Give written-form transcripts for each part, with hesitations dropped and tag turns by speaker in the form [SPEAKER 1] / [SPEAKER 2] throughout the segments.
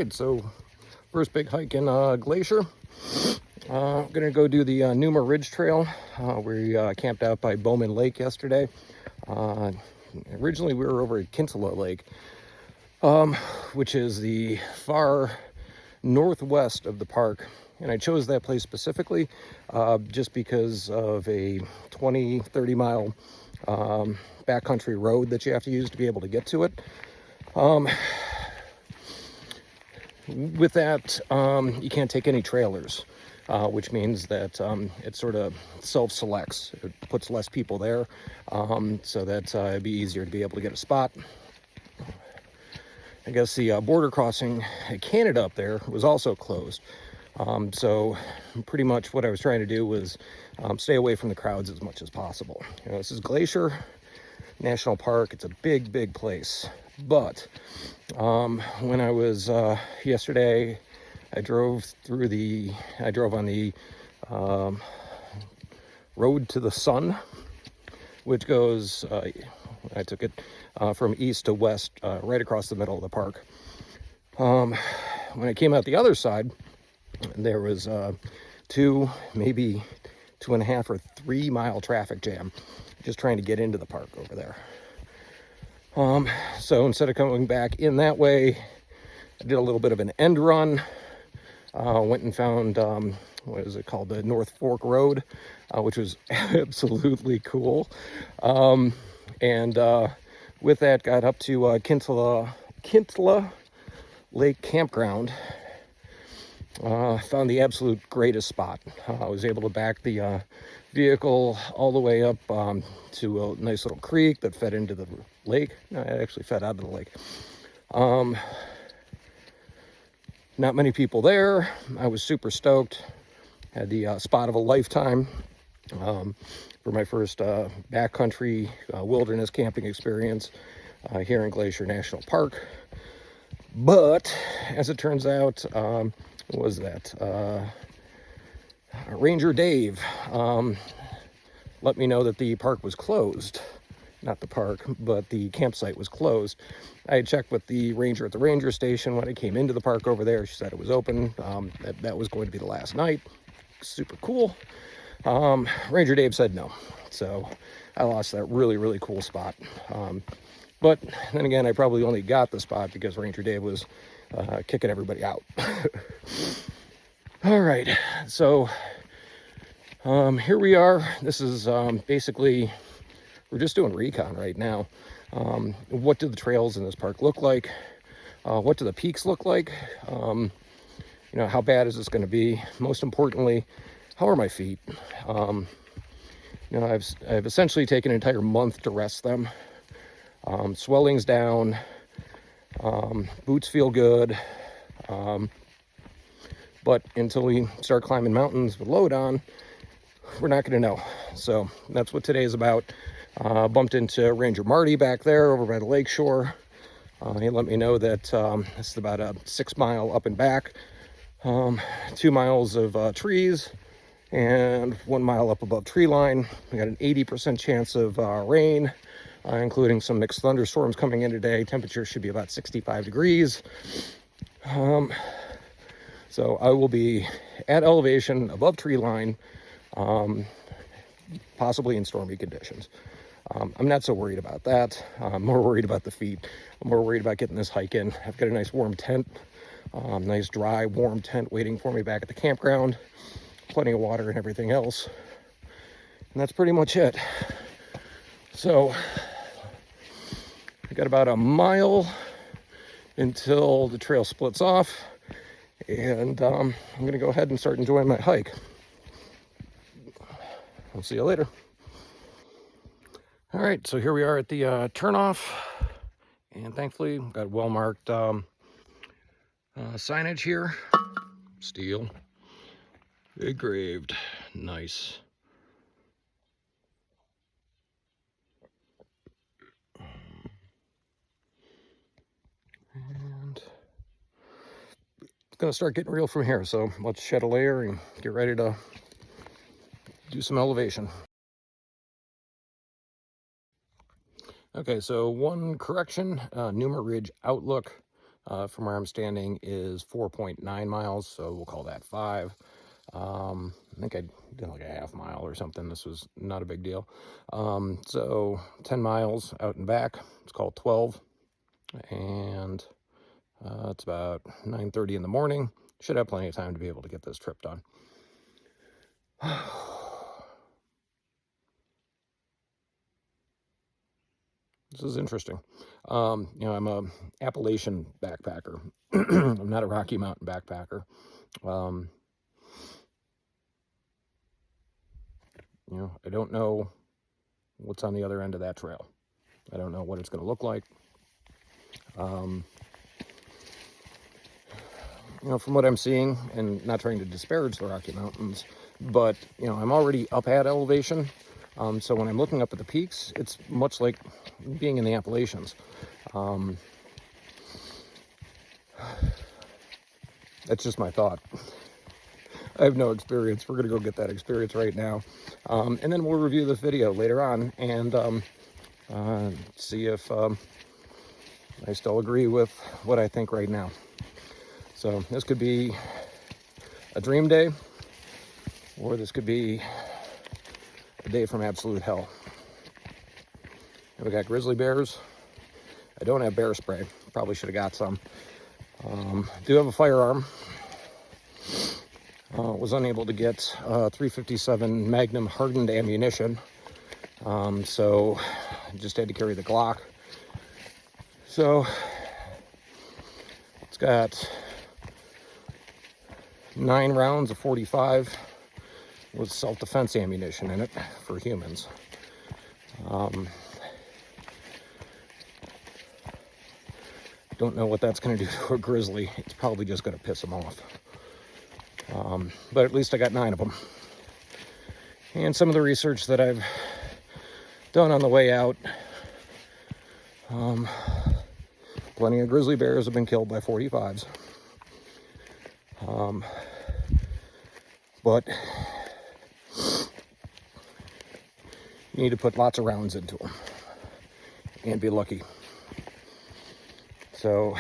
[SPEAKER 1] right, so first big hike in Glacier. I'm gonna go do the Numa Ridge Trail. We camped out by Bowman Lake yesterday. Originally we were over at Kintla Lake, which is the far northwest of the park. And I chose that place specifically just because of a 20-30 mile backcountry road that you have to use to be able to get to it. With that, you can't take any trailers, which means that it sort of self-selects. It puts less people there, so that it'd be easier to be able to get a spot. I guess the border crossing at Canada up there was also closed. So pretty much what I was trying to do was stay away from the crowds as much as possible. You know, this is Glacier National Park. It's a big, big place. But when I was yesterday, I drove on the Road to the Sun, which goes, I took it from east to west, right across the middle of the park. When I came out the other side, there was maybe 2.5 or 3 mile traffic jam just trying to get into the park over there. So instead of coming back in that way, I did a little bit of an end run. Went and found, what is it called? The North Fork Road, which was absolutely cool. And with that, got up to Kintla Lake Campground. Found the absolute greatest spot. I was able to back the vehicle all the way up to a nice little creek that fed into the lake. No, it actually fed out of the lake. Not many people there. I was super stoked. Had the spot of a lifetime for my first backcountry wilderness camping experience here in Glacier National Park. But as it turns out, what was that? Ranger Dave let me know that the park was closed. Not the park, but the campsite was closed. I had checked with the ranger at the ranger station when I came into the park over there. She said it was open. That was going to be the last night. Super cool. Ranger Dave said no. So I lost that really, really cool spot. But then again, I probably only got the spot because Ranger Dave was kicking everybody out. All right, so here we are. This is basically, we're just doing recon right now. What do the trails in this park look like? What do the peaks look like? You know, how bad is this going to be? Most importantly, how are my feet? You know, I've essentially taken an entire month to rest them. Swelling's down. Boots feel good. But until we start climbing mountains with load on, we're not going to know. So that's what today is about. Bumped into Ranger Marty back there over by the lake shore. He let me know that this is about a 6 mile up and back, 2 miles of trees, and 1 mile up above tree line. We got an 80% chance of rain, including some mixed thunderstorms coming in today. Temperature should be about 65 degrees. So I will be at elevation above tree line, possibly in stormy conditions. I'm not so worried about that. I'm more worried about the feet. I'm more worried about getting this hike in. I've got a nice warm tent, nice dry warm tent waiting for me back at the campground. Plenty of water and everything else. And that's pretty much it. So I got about a mile until the trail splits off. And I'm going to go ahead and start enjoying my hike. I'll see you later. All right, so here we are at the turnoff, and thankfully we've got well-marked signage here. Steel, engraved, nice. And it's gonna start getting real from here, so let's shed a layer and get ready to do some elevation. Okay, so one correction, Numa Ridge Outlook. from where I'm standing is 4.9 miles, so we'll call that 5. I think I did like a half mile or something. This was not a big deal. So 10 miles out and back. It's called 12, and it's about 9:30 in the morning. Should have plenty of time to be able to get this trip done. This is interesting. I'm a Appalachian backpacker. I'm not a Rocky Mountain backpacker. I don't know what's on the other end of that trail. I don't know what it's going to look like. From what I'm seeing, and not trying to disparage the Rocky Mountains, but, I'm already up at elevation. So when I'm looking up at the peaks, it's much like being in the Appalachians. That's just my thought. I have no experience. We're going to go get that experience right now. And then we'll review this video later on and see if I still agree with what I think right now. So this could be a dream day, or this could be a day from absolute hell. And we got grizzly bears. I don't have bear spray. Probably should have got some. Do have a firearm. Was unable to get 357 Magnum hardened ammunition. So I just had to carry the Glock. So it's got 9 rounds of 45 with self-defense ammunition in it for humans. Don't know what that's going to do to a grizzly. It's probably just going to piss them off. But at least I got 9 of them. And some of the research that I've done on the way out, plenty of grizzly bears have been killed by 45s. But you need to put lots of rounds into them and be lucky. So,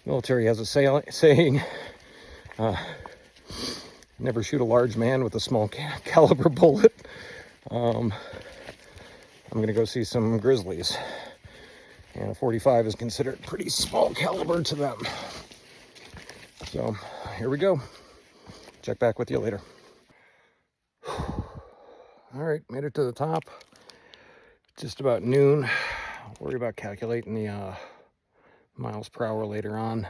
[SPEAKER 1] military has a saying, never shoot a large man with a small caliber bullet. I'm going to go see some grizzlies. And a 45 is considered pretty small caliber to them. So, here we go. Check back with you later. All right, made it to the top. Just about noon. I'll worry about calculating the miles per hour later on.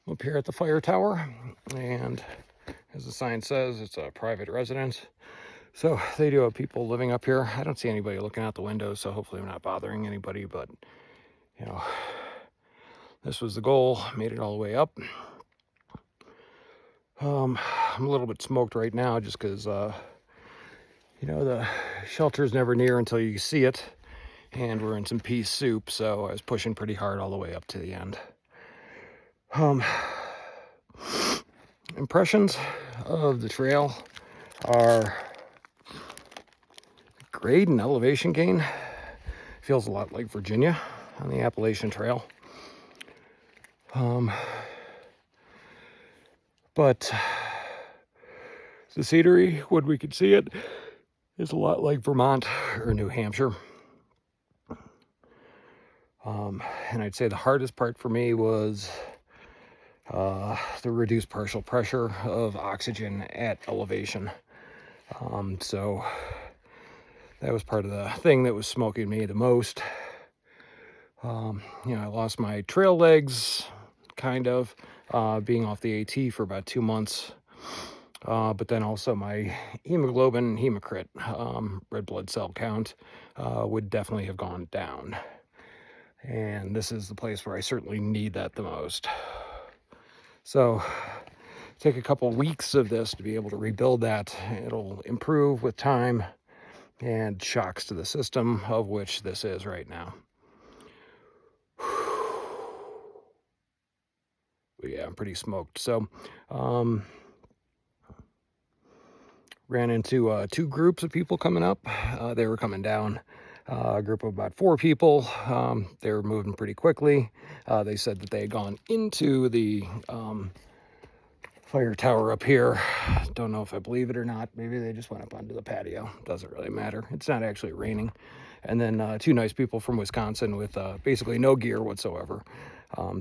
[SPEAKER 1] I'm up here at the fire tower, and as the sign says, it's a private residence. So they do have people living up here. I don't see anybody looking out the window, so hopefully I'm not bothering anybody, but this was the goal. Made it all the way up. I'm a little bit smoked right now just because the shelter's never near until you see it, and we're in some pea soup, so I was pushing pretty hard all the way up to the end. Impressions of the trail are grade and elevation gain. Feels a lot like Virginia on the Appalachian Trail. But the scenery, when we could see it, is a lot like Vermont or New Hampshire. And I'd say the hardest part for me was the reduced partial pressure of oxygen at elevation. So that was part of the thing that was smoking me the most. I lost my trail legs, kind of, being off the AT for about 2 months. But then also my hemoglobin, hematocrit, red blood cell count, would definitely have gone down. And this is the place where I certainly need that the most. So take a couple weeks of this to be able to rebuild that. It'll improve with time and shocks to the system, of which this is right now. But yeah, I'm pretty smoked. So ran into 2 groups of people coming up. They were coming down. a group of about 4 people. They were moving pretty quickly. They said that they had gone into the fire tower up here. Don't know if I believe it or not. Maybe they just went up onto the patio. Doesn't really matter. It's not actually raining. And then 2 nice people from Wisconsin with basically no gear whatsoever.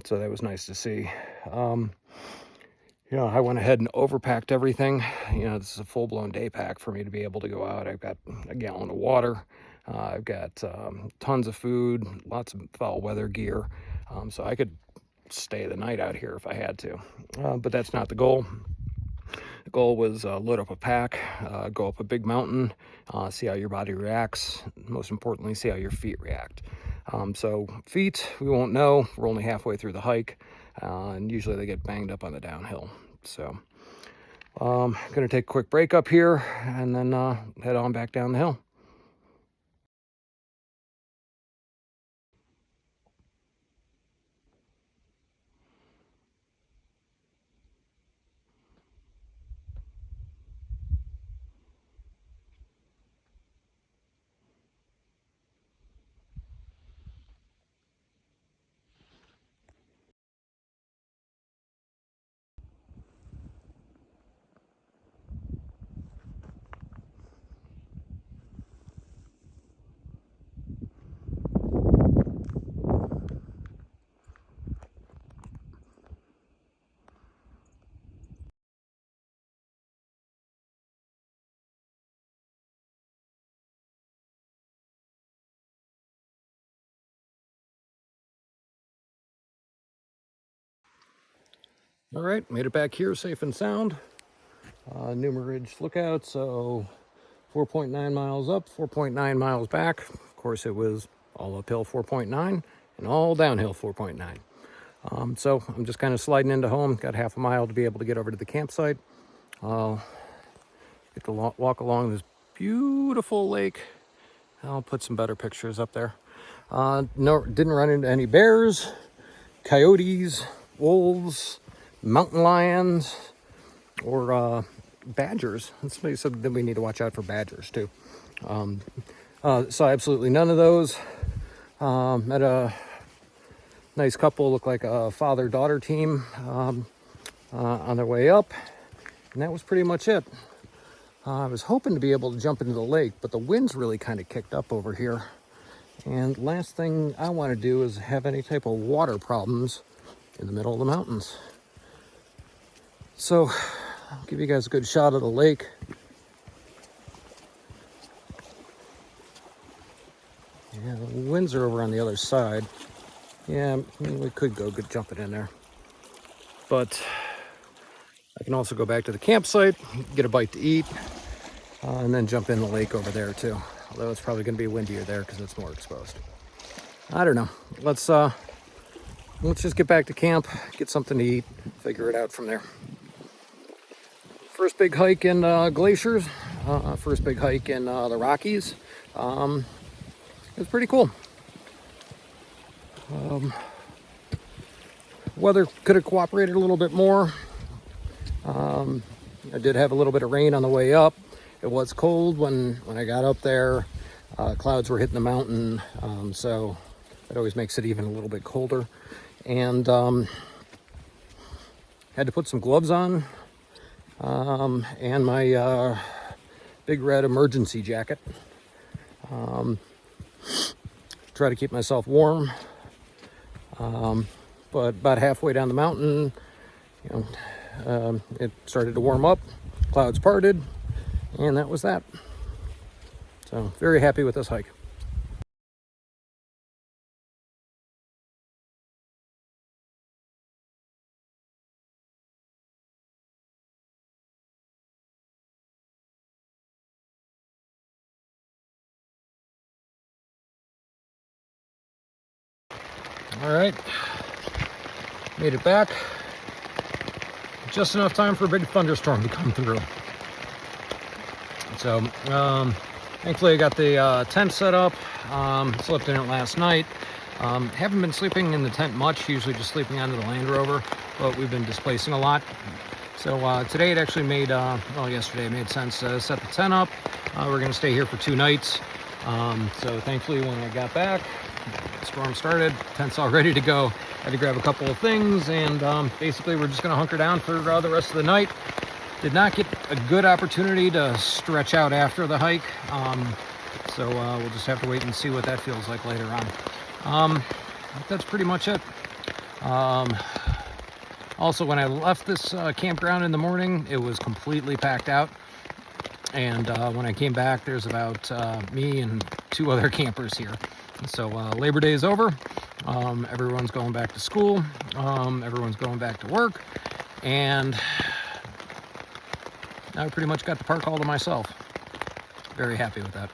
[SPEAKER 1] So that was nice to see. I went ahead and overpacked everything. This is a full-blown day pack for me to be able to go out. I've got a gallon of water. I've got tons of food, lots of foul weather gear. So I could stay the night out here if I had to. But that's not the goal. The goal was load up a pack, go up a big mountain, see how your body reacts. Most importantly, see how your feet react. So feet, we won't know. We're only halfway through the hike, and usually they get banged up on the downhill. So I'm going to take a quick break up here and then head on back down the hill. All right, made it back here safe and sound. Newman Ridge Lookout, so 4.9 miles up, 4.9 miles back. Of course, it was all uphill 4.9 and all downhill 4.9. So I'm just kind of sliding into home. Got half a mile to be able to get over to the campsite. Get to walk along this beautiful lake. I'll put some better pictures up there. No, didn't run into any bears, coyotes, wolves, mountain lions, or badgers. Somebody said that we need to watch out for badgers too. Saw absolutely none of those. Met a nice couple, looked like a father-daughter team on their way up, and that was pretty much it. I was hoping to be able to jump into the lake, but the wind's really kind of kicked up over here. And last thing I want to do is have any type of water problems in the middle of the mountains. So I'll give you guys a good shot of the lake. Yeah, the winds are over on the other side. Yeah, I mean, we could go jumping in there. But I can also go back to the campsite, get a bite to eat, and then jump in the lake over there too. Although it's probably going to be windier there because it's more exposed. I don't know. Let's just get back to camp, get something to eat, figure it out from there. First big hike in glaciers, first big hike in the Rockies. It was pretty cool. Weather could have cooperated a little bit more. I did have a little bit of rain on the way up. It was cold when I got up there. Clouds were hitting the mountain, so it always makes it even a little bit colder. And had to put some gloves on and my big red emergency jacket. Try to keep myself warm. But about halfway down the mountain, it started to warm up, clouds parted, and that was that. So very happy with this hike. All right, made it back. Just enough time for a big thunderstorm to come through. So thankfully I got the tent set up, slept in it last night. Haven't been sleeping in the tent much, usually just sleeping under the Land Rover, but we've been displacing a lot. So today it actually made, yesterday it made sense to set the tent up. We're gonna stay here for 2 nights. So thankfully when I got back, the storm started, tent's all ready to go. Had to grab a couple of things, and basically we're just gonna hunker down for the rest of the night. Did not get a good opportunity to stretch out after the hike, so we'll just have to wait and see what that feels like later on. That's pretty much it. Also, when I left this campground in the morning, it was completely packed out. And when I came back, there's about me and 2 other campers here. So Labor Day is over. Everyone's going back to school. Everyone's going back to work. And now I pretty much got the park all to myself. Very happy with that.